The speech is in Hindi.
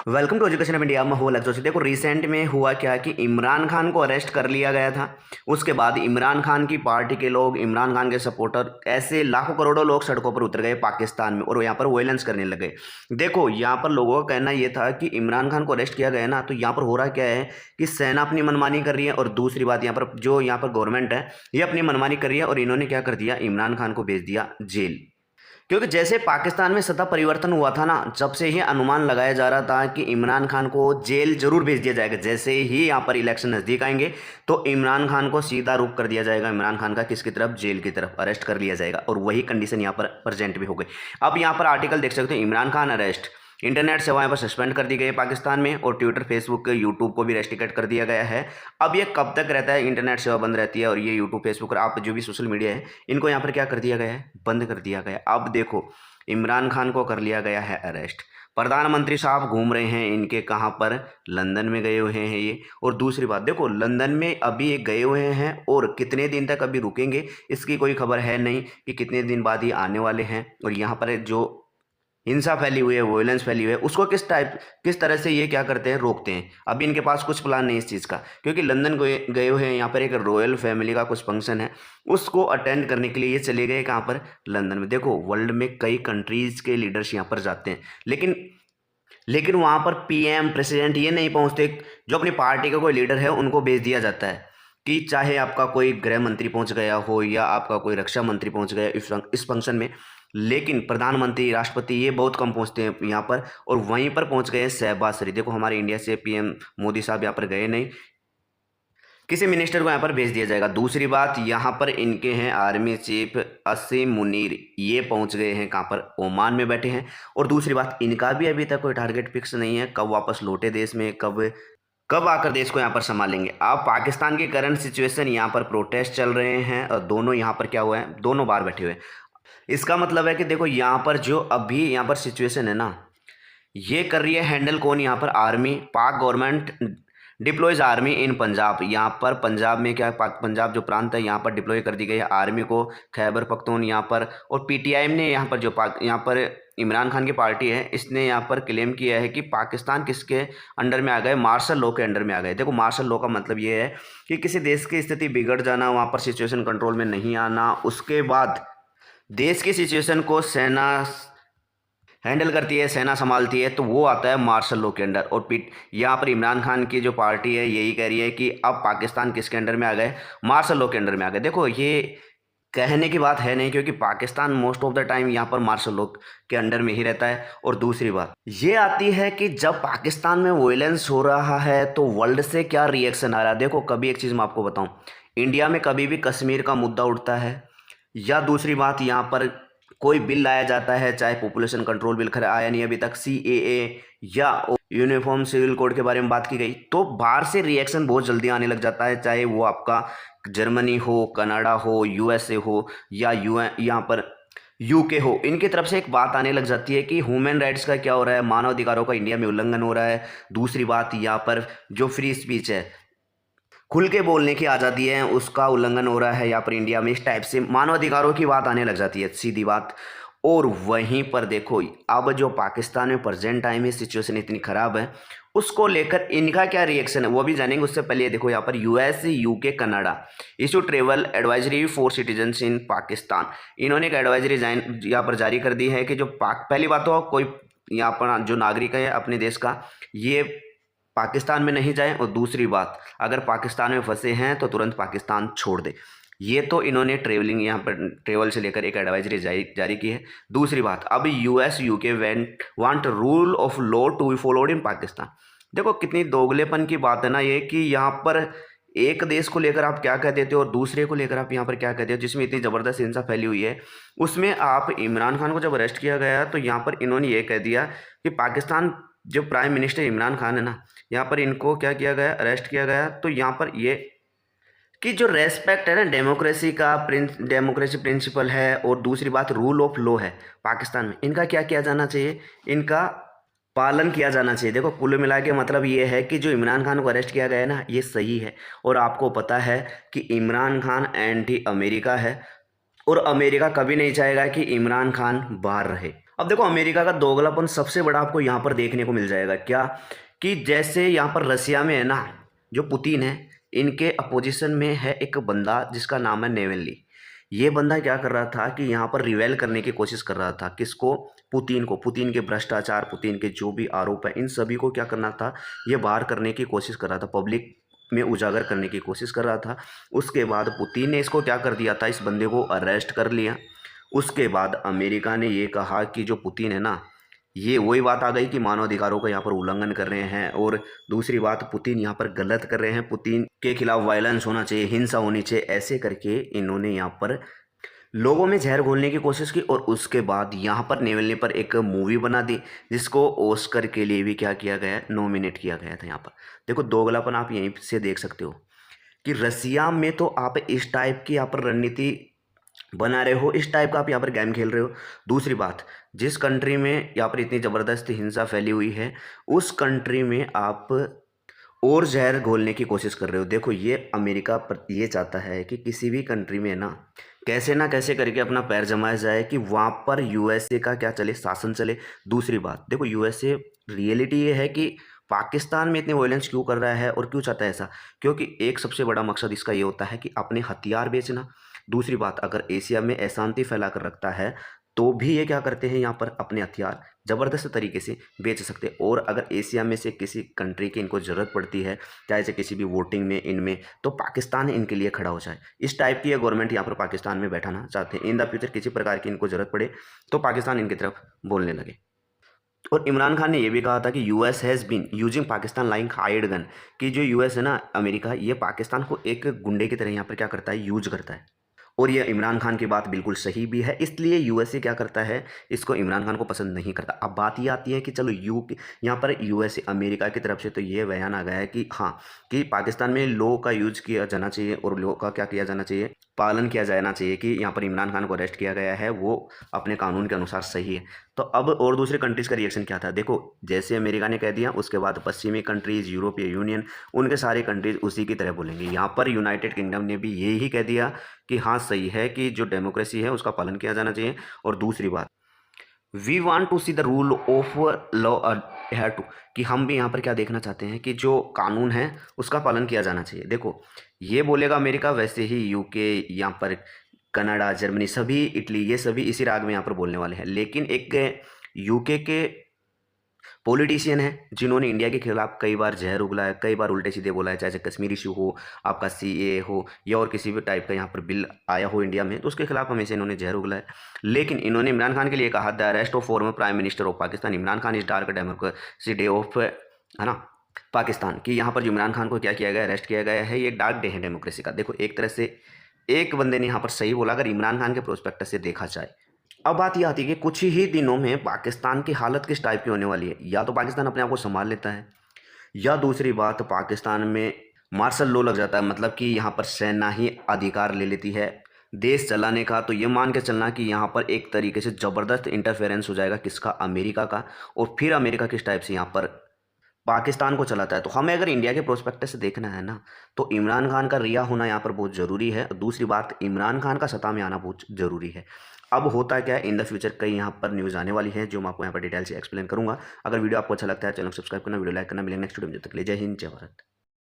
Welcome to education of India. मैं हूं लक्ष्य। देखो रिसेंट में हुआ क्या कि इमरान खान को अरेस्ट कर लिया गया था। उसके बाद इमरान खान की पार्टी के लोग, इमरान खान के सपोर्टर, ऐसे लाखों करोड़ों लोग सड़कों पर उतर गए पाकिस्तान में और यहाँ पर वायलेंस करने लगे। देखो यहाँ पर लोगों का कहना ये था कि इमरान खान को अरेस्ट किया गया ना, तो यहाँ पर हो रहा क्या है कि सेना अपनी मनमानी कर रही है और दूसरी बात यहाँ पर जो यहाँ पर गवर्नमेंट है ये अपनी मनमानी कर रही है और इन्होंने क्या कर दिया, इमरान खान को भेज दिया जेल। क्योंकि जैसे पाकिस्तान में सत्ता परिवर्तन हुआ था ना, जब से ही अनुमान लगाया जा रहा था कि इमरान खान को जेल जरूर भेज दिया जाएगा। जैसे ही यहाँ पर इलेक्शन नज़दीक आएंगे तो इमरान खान को सीधा रुख कर दिया जाएगा, इमरान खान का किसकी तरफ, जेल की तरफ अरेस्ट कर लिया जाएगा। और वही कंडीशन यहाँ पर प्रेजेंट भी हो गई। अब यहाँ पर आर्टिकल देख सकते हो, इमरान खान अरेस्ट, इंटरनेट सेवाएं पर सस्पेंड कर दी गई है पाकिस्तान में, और ट्विटर, फेसबुक, यूट्यूब को भी रेस्ट्रिक्ट कर दिया गया है। अब ये कब तक रहता है, इंटरनेट सेवा बंद रहती है और ये यूट्यूब, फेसबुक और आप जो भी सोशल मीडिया है इनको यहाँ पर क्या कर दिया गया है, बंद कर दिया गया। अब देखो इमरान खान को कर लिया गया है अरेस्ट। प्रधानमंत्री साहब घूम रहे हैं इनके, कहाँ पर, लंदन में गए हुए हैं ये। और दूसरी बात देखो, लंदन में अभी ये गए हुए हैं और कितने दिन तक अभी रुकेंगे इसकी कोई खबर है नहीं कि कितने दिन बाद ये आने वाले हैं। और यहाँ पर जो हिंसा फैली हुई है, वोलेंस फैली हुई है, उसको किस तरह से ये क्या करते हैं, रोकते हैं। अभी इनके पास कुछ प्लान नहीं इस चीज़ का, क्योंकि लंदन गए हुए हैं। यहाँ पर एक रॉयल फैमिली का कुछ फंक्शन है, उसको अटेंड करने के लिए ये चले गए कहाँ पर, लंदन में। देखो वर्ल्ड में कई कंट्रीज़ के लीडर्स यहाँ पर जाते हैं, लेकिन वहाँ पर पीएम, प्रेसिडेंट ये नहीं पहुँचते। जो अपनी पार्टी का कोई लीडर है उनको भेज दिया जाता है, कि चाहे आपका कोई गृह मंत्री पहुँच गया हो या आपका कोई रक्षा मंत्री पहुँच गया इस फंक्शन में, लेकिन प्रधानमंत्री, राष्ट्रपति ये बहुत कम पहुंचते हैं यहाँ पर। और वहीं पर पहुंच गए शहबाज शरीफ। देखो हमारे इंडिया से पीएम मोदी साहब यहाँ पर गए नहीं, किसी मिनिस्टर को यहाँ पर भेज दिया जाएगा। दूसरी बात, यहाँ पर इनके हैं आर्मी चीफ असीम मुनीर, ये पहुँच गए हैं कहाँ पर, ओमान में बैठे हैं। और दूसरी बात, इनका भी अभी तक कोई टारगेट फिक्स नहीं है, कब वापस लौटे देश में, कब कब आकर देश को यहाँ पर संभालेंगे। अब पाकिस्तान की करंट सिचुएशन, यहाँ पर प्रोटेस्ट चल रहे हैं और दोनों यहाँ पर क्या हुआ है, दोनों बाहर बैठे हुए हैं। इसका मतलब है कि देखो यहाँ पर जो अभी यहाँ पर सिचुएशन है ना, ये कर रही है हैंडल कौन, यहाँ पर आर्मी। पाक गवर्नमेंट डिप्लॉयज आर्मी इन पंजाब। यहाँ पर पंजाब में क्या, पंजाब जो प्रांत है यहाँ पर डिप्लॉय कर दी गई है आर्मी को, खैबर पख्तून यहाँ पर। और पीटीआई ने यहाँ पर जो यहाँ पर इमरान खान की पार्टी है, इसने यहाँ पर क्लेम किया है कि पाकिस्तान किसके अंडर में आ गए, मार्शल लॉ के अंडर में आ गए। देखो मार्शल लॉ का मतलब ये है कि किसी देश की स्थिति बिगड़ जाना, वहाँ पर सिचुएशन कंट्रोल में नहीं आना, उसके बाद देश की सिचुएशन को सेना हैंडल करती है, सेना संभालती है, तो वो आता है मार्शल लॉ के अंडर। और पीट यहाँ पर इमरान खान की जो पार्टी है यही कह रही है कि अब पाकिस्तान किसके अंडर में आ गए, मार्शल लॉ के अंडर में आ गए। देखो ये कहने की बात है नहीं, क्योंकि Pakistan most of the time यहाँ पर मार्शल लॉ के अंडर में ही रहता है। और दूसरी बात ये आती है कि जब पाकिस्तान में वॉयलेंस हो रहा है तो वर्ल्ड से क्या रिएक्शन आ रहा है। देखो कभी एक चीज़ मैं आपको बताऊँ, इंडिया में कभी भी कश्मीर का मुद्दा उठता है, या दूसरी बात यहाँ पर कोई बिल लाया जाता है, चाहे पॉपुलेशन कंट्रोल बिल, खैर आया नहीं अभी तक, सीएए या यूनिफॉर्म सिविल कोड के बारे में बात की गई, तो बाहर से रिएक्शन बहुत जल्दी आने लग जाता है। चाहे वो आपका जर्मनी हो, कनाडा हो, यूएसए हो या यहाँ पर यूके हो, इनकी तरफ से एक बात आने लग जाती है कि ह्यूमन राइट्स का क्या हो रहा है, मानव अधिकारों का इंडिया में उल्लंघन हो रहा है। दूसरी बात यहाँ पर जो फ्री स्पीच है, खुल के बोलने की आज़ादी है, उसका उल्लंघन हो रहा है यहाँ पर इंडिया में। इस टाइप से मानव अधिकारों की बात आने लग जाती है, सीधी बात। और वहीं पर देखो अब जो पाकिस्तान में प्रेजेंट टाइम में सिचुएशन इतनी ख़राब है, उसको लेकर इनका क्या रिएक्शन है वो भी जानेंगे। उससे पहले देखो यहाँ पर US, UK, Canada issue travel advisory for citizens इन पाकिस्तान। इन्होंने एक एडवाइजरी यहाँ पर जारी कर दी है कि जो पहली बात तो कोई यहाँ पर जो नागरिक है अपने देश का, ये पाकिस्तान में नहीं जाए। और दूसरी बात, अगर पाकिस्तान में फंसे हैं तो तुरंत पाकिस्तान छोड़ दे। ये तो इन्होंने ट्रेवलिंग यहाँ पर ट्रेवल से लेकर एक एडवाइजरी जारी की है। दूसरी बात, अब US, UK want rule of law to be followed in Pakistan. देखो कितनी दोगलेपन की बात है ना ये, कि यहाँ पर एक देश को लेकर आप क्या कह देते हो और दूसरे को लेकर आप यहाँ पर क्या कहते हो, जिसमें इतनी ज़बरदस्त हिंसा फैली हुई है। उसमें आप इमरान खान को जब अरेस्ट किया गया तो यहाँ पर इन्होंने ये कह दिया कि पाकिस्तान जो प्राइम मिनिस्टर इमरान खान है ना, यहाँ पर इनको क्या किया गया, अरेस्ट किया गया। तो यहाँ पर ये कि जो रेस्पेक्ट है ना डेमोक्रेसी का, डेमोक्रेसी प्रिंसिपल है, और दूसरी बात रूल ऑफ लॉ है पाकिस्तान में, इनका क्या किया जाना चाहिए, इनका पालन किया जाना चाहिए। देखो कुल मिला के मतलब ये है कि जो इमरान खान को अरेस्ट किया गया है ना, ये सही है। और आपको पता है कि इमरान खान एंटी अमेरिका है, और अमेरिका कभी नहीं चाहेगा कि इमरान खान बाहर रहे। अब देखो अमेरिका का दोगलापन सबसे बड़ा आपको यहाँ पर देखने को मिल जाएगा क्या, कि जैसे यहाँ पर रसिया में है ना, जो पुतिन है, इनके अपोजिशन में है एक बंदा जिसका नाम है नेवेल्ली। ये बंदा क्या कर रहा था कि यहाँ पर रिवेल करने की कोशिश कर रहा था, किसको, पुतिन को, पुतिन के भ्रष्टाचार, पुतिन के जो भी आरोप है, इन सभी को क्या करना था, ये बाहर करने की कोशिश कर रहा था, पब्लिक में उजागर करने की कोशिश कर रहा था। उसके बाद पुतिन ने इसको क्या कर दिया था, इस बंदे को अरेस्ट कर लिया। उसके बाद अमेरिका ने ये कहा कि जो पुतिन है ना, ये वही बात आ गई कि मानवाधिकारों का यहाँ पर उल्लंघन कर रहे हैं, और दूसरी बात पुतिन यहाँ पर गलत कर रहे हैं, पुतिन के खिलाफ वायलेंस होना चाहिए, हिंसा होनी चाहिए, ऐसे करके इन्होंने यहाँ पर लोगों में जहर घोलने की कोशिश की। और उसके बाद यहाँ पर नेवल्नी पर एक मूवी बना दी, जिसको ऑस्कर के लिए भी क्या किया गया, नॉमिनेट किया गया था। यहाँ पर देखो दोगलापन आप यहीं से देख सकते हो कि रसिया में तो आप इस टाइप की यहाँ पर रणनीति बना रहे हो, इस टाइप का आप यहाँ पर गेम खेल रहे हो। दूसरी बात, जिस कंट्री में यहाँ पर इतनी ज़बरदस्त हिंसा फैली हुई है, उस कंट्री में आप और जहर घोलने की कोशिश कर रहे हो। देखो ये अमेरिका पर ये चाहता है कि किसी भी कंट्री में ना कैसे करके अपना पैर जमाया जाए, कि वहाँ पर यूएसए का क्या चले, शासन चले। दूसरी बात देखो, यूएसए रियलिटी ये है कि पाकिस्तान में इतने वायलेंस क्यों कर रहा है और क्यों चाहता है ऐसा, क्योंकि एक सबसे बड़ा मकसद इसका ये होता है कि अपने हथियार बेचना। दूसरी बात, अगर एशिया में अशांति फैला कर रखता है तो भी ये क्या करते हैं, यहाँ पर अपने हथियार ज़बरदस्त तरीके से बेच सकते हैं। और अगर एशिया में से किसी कंट्री की इनको ज़रूरत पड़ती है, चाहे से किसी भी वोटिंग में इनमें, तो पाकिस्तान इनके लिए खड़ा हो जाए। इस टाइप की ये गवर्नमेंट यहाँ पर पाकिस्तान में बैठाना चाहते हैं। इन द फ्यूचर किसी प्रकार की इनको ज़रूरत पड़े तो पाकिस्तान इनकी तरफ बोलने लगे। और इमरान खान ने यह भी कहा था कि US has been using Pakistan like hired gun, कि जो यूएस है ना, अमेरिका, ये पाकिस्तान को एक गुंडे की तरह यहाँ पर क्या करता है, यूज करता है। और ये इमरान खान की बात बिल्कुल सही भी है, इसलिए यूएसए क्या करता है, इसको इमरान खान को पसंद नहीं करता। अब बात ये आती है कि चलो यहाँ पर यूएसए, अमेरिका की तरफ से तो ये बयान आ गया है कि हाँ, कि पाकिस्तान में लॉ का यूज किया जाना चाहिए और लॉ का क्या किया जाना चाहिए, पालन किया जाना चाहिए, कि यहाँ पर इमरान खान को अरेस्ट किया गया है वो अपने कानून के अनुसार सही है। तो अब और दूसरे कंट्रीज़ का रिएक्शन क्या था, देखो जैसे अमेरिका ने कह दिया, उसके बाद पश्चिमी कंट्रीज़, यूरोपीय यूनियन, उनके सारे कंट्रीज़ उसी की तरह बोलेंगे। यहाँ पर यूनाइटेड किंगडम ने भी यही कह दिया कि हाँ सही है, कि जो डेमोक्रेसी है उसका पालन किया जाना चाहिए। और दूसरी बात, we want to see the rule of law है टू, कि हम भी यहाँ पर क्या देखना चाहते हैं, कि जो कानून है उसका पालन किया जाना चाहिए। देखो ये बोलेगा अमेरिका, वैसे ही यूके, यहाँ पर कनाडा, जर्मनी, सभी, इटली, ये सभी इसी राग में यहाँ पर बोलने वाले हैं। लेकिन एक यूके के पॉलिटिशियन हैं जिन्होंने इंडिया के खिलाफ कई बार जहर उगला है, कई बार उल्टे सीधे बोला है, चाहे कश्मीर इशू हो, आपका सीए हो, या और किसी भी टाइप का यहाँ पर बिल आया हो इंडिया में, तो उसके खिलाफ हमेशा इन्होंने जहर उगला है। लेकिन इन्होंने इमरान खान के लिए कहा, the arrest of former prime minister of Pakistan Imran Khan is dark democracy day of, है ना, पाकिस्तान, कि यहाँ पर जो इमरान खान को क्या किया गया, अरेस्ट किया गया है, ये डार्क डे है डेमोक्रेसी का। देखो एक तरह से एक बंदे ने यहाँ पर सही बोला, अगर इमरान खान के प्रोस्पेक्टस से देखा जाए। अब बात यह आती है कि कुछ ही दिनों में पाकिस्तान की हालत किस टाइप की होने वाली है। या तो पाकिस्तान अपने आप को संभाल लेता है, या दूसरी बात पाकिस्तान में मार्शल लॉ लग जाता है, मतलब कि यहाँ पर सेना ही अधिकार ले लेती है देश चलाने का। तो ये मान के चलना कि यहाँ पर एक तरीके से ज़बरदस्त इंटरफेरेंस हो जाएगा, किसका, अमेरिका का। और फिर अमेरिका किस टाइप से यहाँ पर पाकिस्तान को चलाता है। तो हमें अगर इंडिया के प्रोस्पेक्ट से देखना है ना, तो इमरान खान का रिहा होना यहाँ पर बहुत ज़रूरी है। दूसरी बात, इमरान खान का सत्ता में आना बहुत ज़रूरी है। अब होता क्या है, इन द फ्यूचर कई यहाँ पर न्यूज़ आने वाली है, जो मैं आपको यहाँ पर डिटेल से एक्सप्लेन करूँगा। अगर वीडियो आपको अच्छा लगता है, चैनल सब्सक्राइब करना, वीडियो लाइक करना। मिलेंगे नेक्स्ट वीडियो में, जब तक ले जय हिंद, जय भारत।